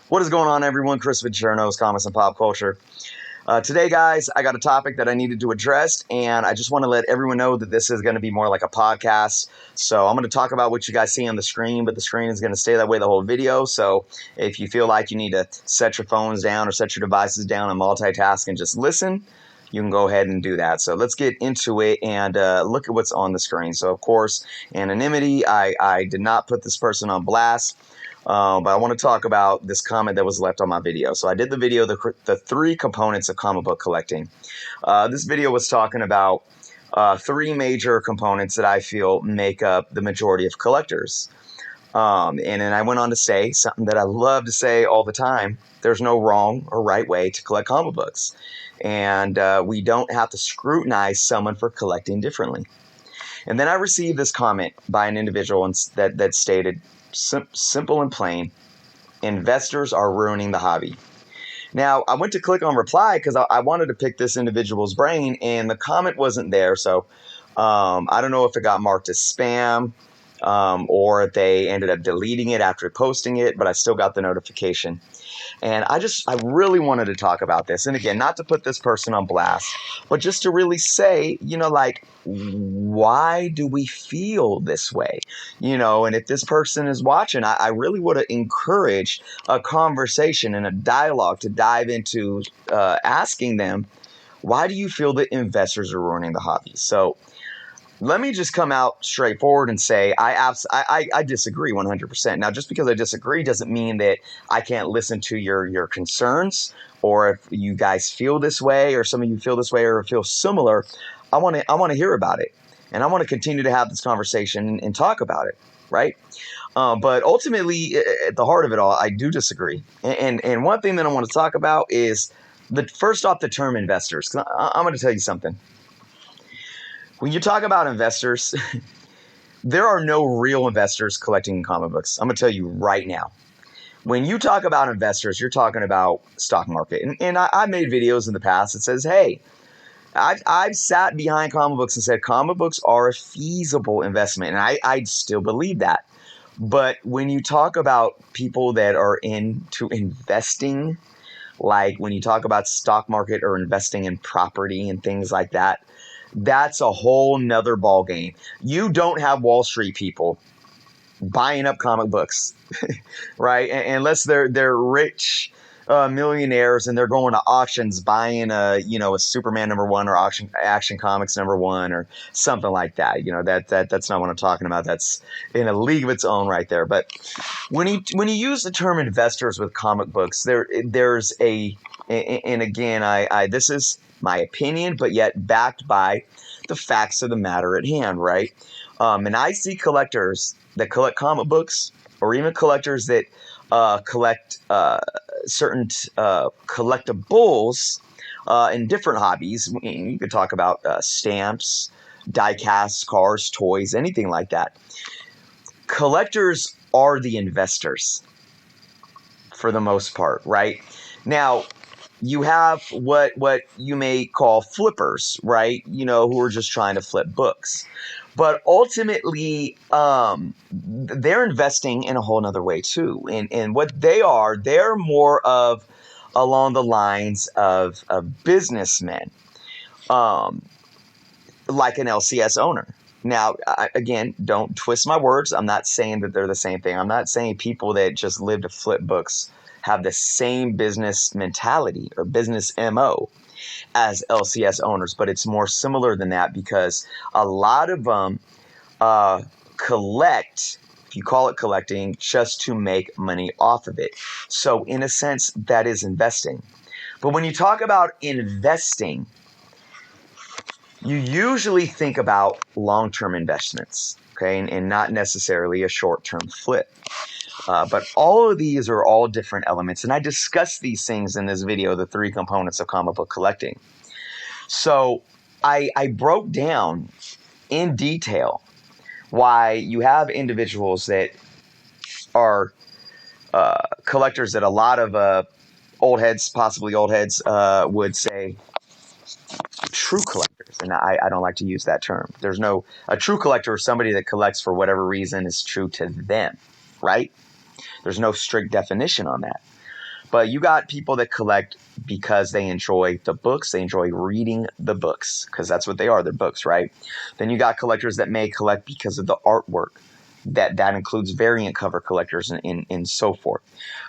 What is going on, everyone? Chris Vicerno's Comics and Pop Culture. Today, guys, I got a topic that I needed to address, and I just want to let everyone know that this is going to be more like a podcast. So I'm going to talk about what you guys see on the screen, but the screen is going to stay that way the whole video. So if you feel like you need to set your phones down or set your devices down and multitask and just listen, you can go ahead and do that. So let's get into it and look at what's on the screen. So, of course, anonymity. I did not put this person on blast. But I want to talk about this comment that was left on my video. So I did the video, the three components of comic book collecting. This video was talking about three major components that I feel make up the majority of collectors. And then I went on to say something that I love to say all the time. There's no wrong or right way to collect comic books. And we don't have to scrutinize someone for collecting differently. And then I received this comment by an individual that stated, simple and plain, investors are ruining the hobby. Now, I went to click on reply because I wanted to pick this individual's brain, and the comment wasn't there. So I don't know if it got marked as spam or if they ended up deleting it after posting it, but I still got the notification. And I really wanted to talk about this. And again, not to put this person on blast, but just to really say, why do we feel this way? And if this person is watching, I really would have encouraged a conversation and a dialogue to dive into asking them, why do you feel that investors are ruining the hobby? So let me just come out straightforward and say I disagree 100%. Now, just because I disagree doesn't mean that I can't listen to your concerns, or if you guys feel this way, or some of you feel this way or feel similar. I want to hear about it, and I want to continue to have this conversation and talk about it, right? But ultimately, at the heart of it all, I do disagree. And one thing that I want to talk about is first off, the term investors. 'Cause I'm going to tell you something. When you talk about investors, there are no real investors collecting comic books. I'm going to tell you right now. When you talk about investors, you're talking about stock market. And I made videos in the past that says, hey, I've sat behind comic books and said comic books are a feasible investment. And I still believe that. But when you talk about people that are into investing, like when you talk about stock market or investing in property and things like that, that's a whole nother ball game. You don't have Wall Street people buying up comic books, right? Unless they're rich millionaires and they're going to auctions buying a Superman #1 or Action Comics #1 or something like that. That's not what I'm talking about. That's in a league of its own right there. But when you use the term investors with comic books, there's and again, I this is my opinion, but yet backed by the facts of the matter at hand, right? And I see collectors that collect comic books, or even collectors that collect certain collectibles in different hobbies. You could talk about stamps, die-cast, cars, toys, anything like that. Collectors are the investors for the most part, right? Now, you have what you may call flippers, right? Who are just trying to flip books. But ultimately, they're investing in a whole nother way too. And what they're more of along the lines of businessmen, like an LCS owner. Now, again, don't twist my words. I'm not saying that they're the same thing. I'm not saying people that just live to flip books have the same business mentality or business MO as LCS owners, but it's more similar than that because a lot of them collect, if you call it collecting, just to make money off of it. So in a sense, that is investing. But when you talk about investing, you usually think about long-term investments, okay, and not necessarily a short-term flip. But all of these are all different elements, and I discussed these things in this video, the three components of comic book collecting. So I broke down in detail why you have individuals that are collectors that a lot of old heads, possibly old heads, would say true collectors. And I don't like to use that term. A true collector is somebody that collects for whatever reason is true to them, right? There's no strict definition on that. But you got people that collect because they enjoy the books. They enjoy reading the books because that's what they are. They're books, right? Then you got collectors that may collect because of the artwork. That includes variant cover collectors and so forth,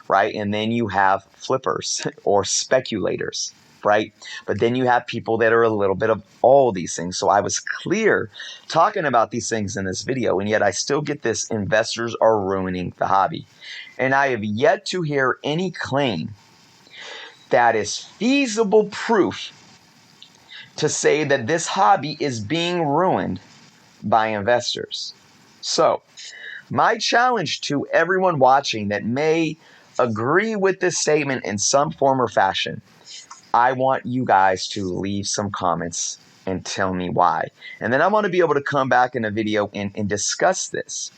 right? And then you have flippers or speculators, right? But then you have people that are a little bit of all these things. So I was clear talking about these things in this video, and yet I still get this: investors are ruining the hobby. And I have yet to hear any claim that is feasible proof to say that this hobby is being ruined by investors. So my challenge to everyone watching that may agree with this statement in some form or fashion, I want you guys to leave some comments and tell me why. And then I want to be able to come back in a video and discuss this.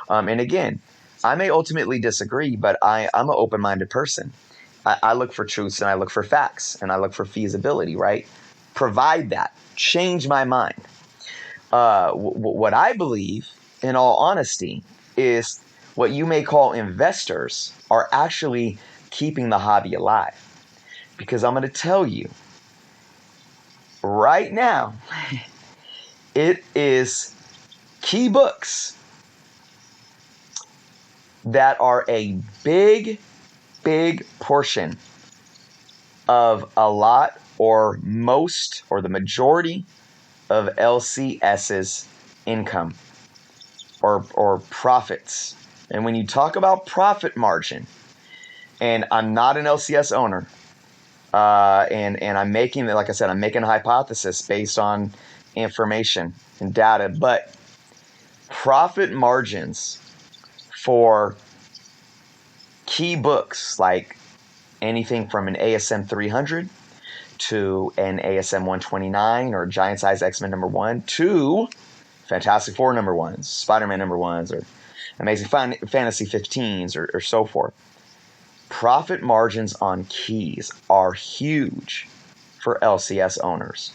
And again, I may ultimately disagree, but I'm an open-minded person. I look for truths, and I look for facts, and I look for feasibility, right? Provide that. Change my mind. What I believe, in all honesty, is what you may call investors are actually keeping the hobby alive. Because I'm going to tell you, right now, it is key books that are a big portion of a lot or most or the majority of LCS's income or profits. And when you talk about profit margin, and I'm not an LCS owner, and I'm making, like I said, I'm making a hypothesis based on information and data, but profit margins for key books like anything from an ASM 300 to an ASM 129 or Giant Size X-Men #1 to Fantastic Four #1s, Spider-Man #1s, or Amazing Fantasy 15s, or so forth. Profit margins on keys are huge for LCS owners.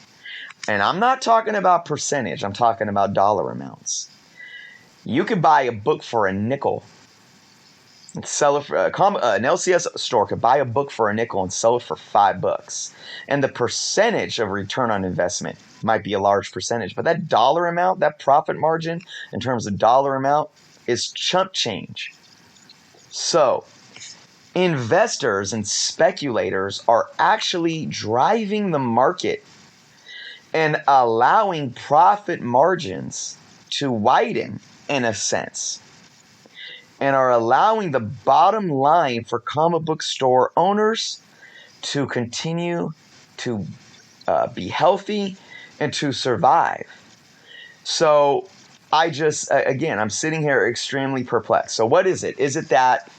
And I'm not talking about percentage, I'm talking about dollar amounts. You could buy a book for a nickel and sell it for an LCS store could buy a book for a nickel and sell it for $5. And the percentage of return on investment might be a large percentage, but that dollar amount, that profit margin in terms of dollar amount, is chump change. So investors and speculators are actually driving the market and allowing profit margins to widen in a sense, and are allowing the bottom line for comic book store owners to continue to be healthy and to survive. So again, I'm sitting here extremely perplexed. So what is it? Is it that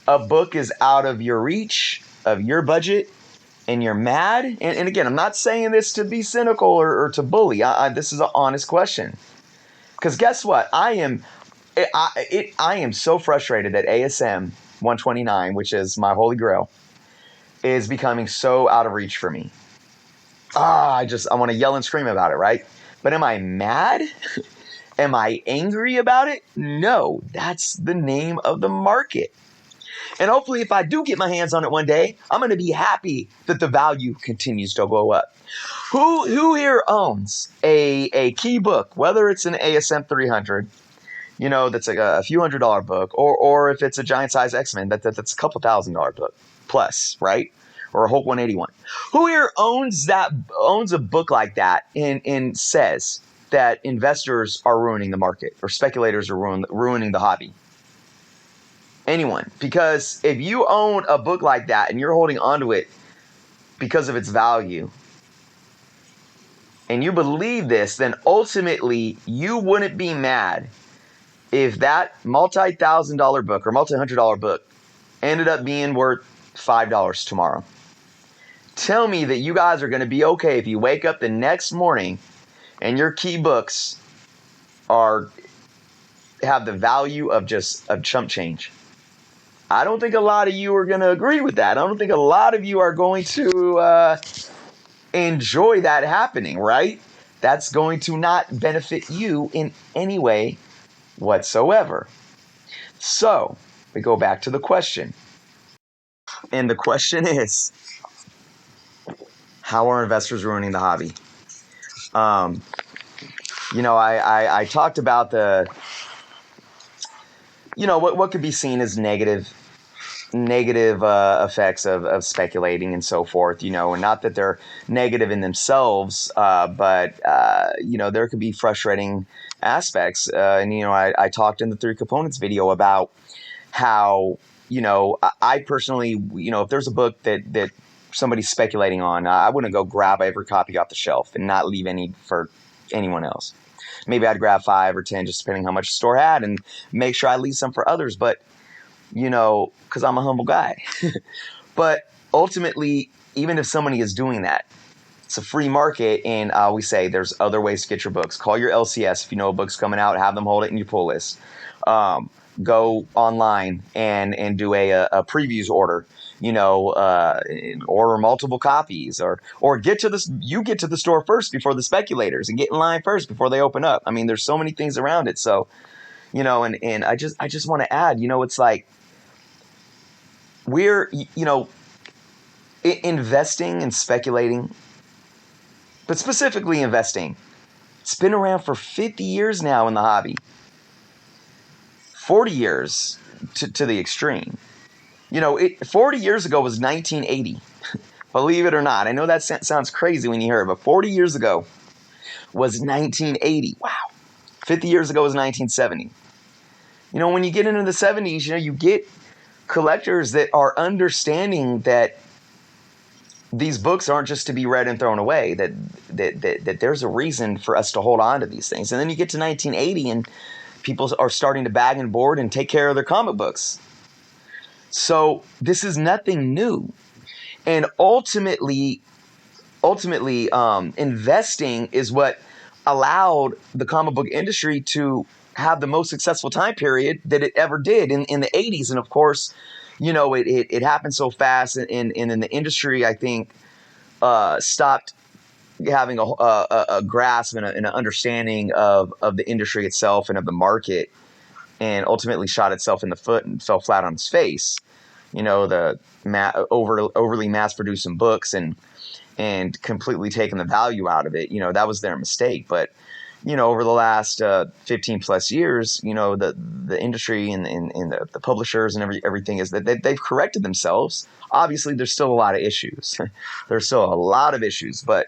a book is out of your reach, of your budget, and you're mad? And again, I'm not saying this to be cynical or to bully. This is an honest question. Because guess what? I am so frustrated that ASM 129, which is my holy grail, is becoming so out of reach for me. I want to yell and scream about it, right? But am I mad? Am I angry about it? No, that's the name of the market. And hopefully if I do get my hands on it one day, I'm going to be happy that the value continues to go up. Who here owns a key book, whether it's an ASM 300, that's like a few $100 book, or if it's a Giant Size X-Men, that's a couple $1,000 book plus, right? Or a Hulk 181. Who here owns a book like that and says that investors are ruining the market or speculators are ruining the hobby? Anyone? Because if you own a book like that and you're holding onto it because of its value, and you believe this, then ultimately you wouldn't be mad if that multi-$1,000 book or multi-$100 book ended up being worth $5 tomorrow. Tell me that you guys are going to be okay if you wake up the next morning and your key books have the value of chump change. I don't think a lot of you are going to agree with that. I don't think a lot of you are going to enjoy that happening, right? That's going to not benefit you in any way whatsoever. So, we go back to the question. And the question is, how are investors ruining the hobby? I talked about what could be seen as negative effects of speculating and so forth, and not that they're negative in themselves, but there could be frustrating aspects. And I talked in the 3 components video about how, I personally, if there's a book that somebody's speculating on, I wouldn't go grab every copy off the shelf and not leave any for anyone else. Maybe I'd grab 5 or 10, just depending how much the store had, and make sure I leave some for others. But, because I'm a humble guy. But ultimately, even if somebody is doing that, it's a free market, and we say there's other ways to get your books. Call your LCS if you know a book's coming out. Have them hold it in your pull list. Go online and do a previews order. Order multiple copies, or get to this. You get to the store first before the speculators, and get in line first before they open up. I mean, there's so many things around it. So, and I just want to add, it's like we're, investing and speculating, but specifically investing. It's been around for 50 years now in the hobby. 40 years to the extreme. 40 years ago was 1980. Believe it or not. I know that sounds crazy when you hear it, but 40 years ago was 1980. Wow. 50 years ago was 1970. When you get into the 70s, you get collectors that are understanding that these books aren't just to be read and thrown away, that there's a reason for us to hold on to these things. And then you get to 1980 and people are starting to bag and board and take care of their comic books. So this is nothing new. And ultimately, investing is what allowed the comic book industry to have the most successful time period that it ever did in the 80s. And of course, it happened so fast, and in the industry, I think, stopped having a grasp and an understanding of the industry itself and of the market, and ultimately shot itself in the foot and fell flat on its face. The overly mass-producing books and completely taking the value out of it. That was their mistake. But over the last 15 plus years, the industry and the publishers and everything is that they've corrected themselves. Obviously, there's still a lot of issues. There's still a lot of issues, but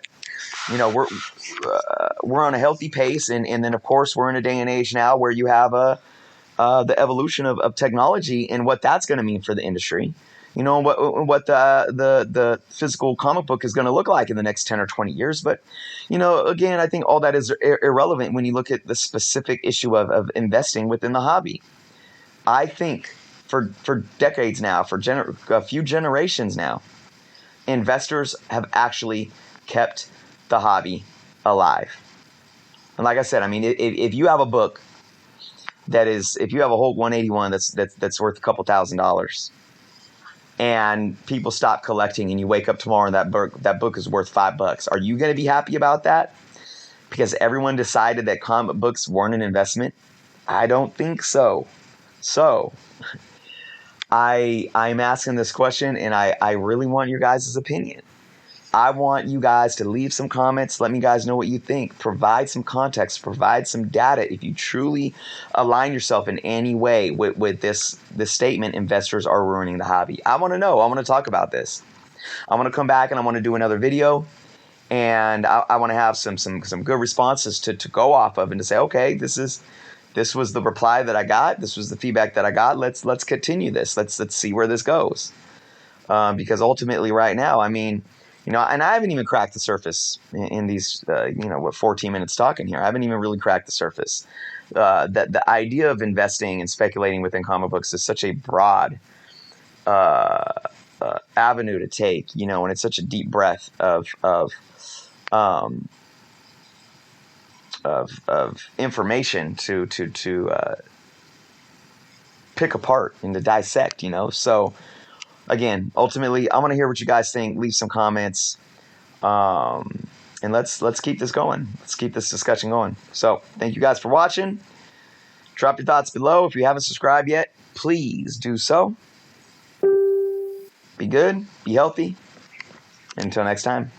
we're on a healthy pace, and then of course we're in a day and age now where you have the evolution of technology and what that's going to mean for the industry. What the physical comic book is going to look like in the next 10 or 20 years. But, again, I think all that is irrelevant when you look at the specific issue of investing within the hobby. I think for decades now, for a few generations now, investors have actually kept the hobby alive. And like I said, I mean, if you have a book if you have a Hulk 181 that's worth a couple $1,000s, and people stop collecting, and you wake up tomorrow and that book is worth $5, are you going to be happy about that? Because everyone decided that comic books weren't an investment? I don't think so. So I'm asking this question, and I really want your guys' opinion. I want you guys to leave some comments. Let me guys know what you think. Provide some context. Provide some data. If you truly align yourself in any way with this statement, investors are ruining the hobby. I want to know. I want to talk about this. I want to come back and I want to do another video. And I want to have some good responses to go off of, and to say, okay, this was the reply that I got. This was the feedback that I got. Let's continue this. Let's see where this goes. Because ultimately right now, I mean, and I haven't even cracked the surface in these, 14 minutes talking here. I haven't even really cracked the surface. That the idea of investing and speculating within comic books is such a broad avenue to take, and it's such a deep breath of information to pick apart and to dissect, So again, ultimately, I want to hear what you guys think. Leave some comments, and let's keep this going. Let's keep this discussion going. So thank you guys for watching. Drop your thoughts below. If you haven't subscribed yet, please do so. Be good, be healthy. Until next time.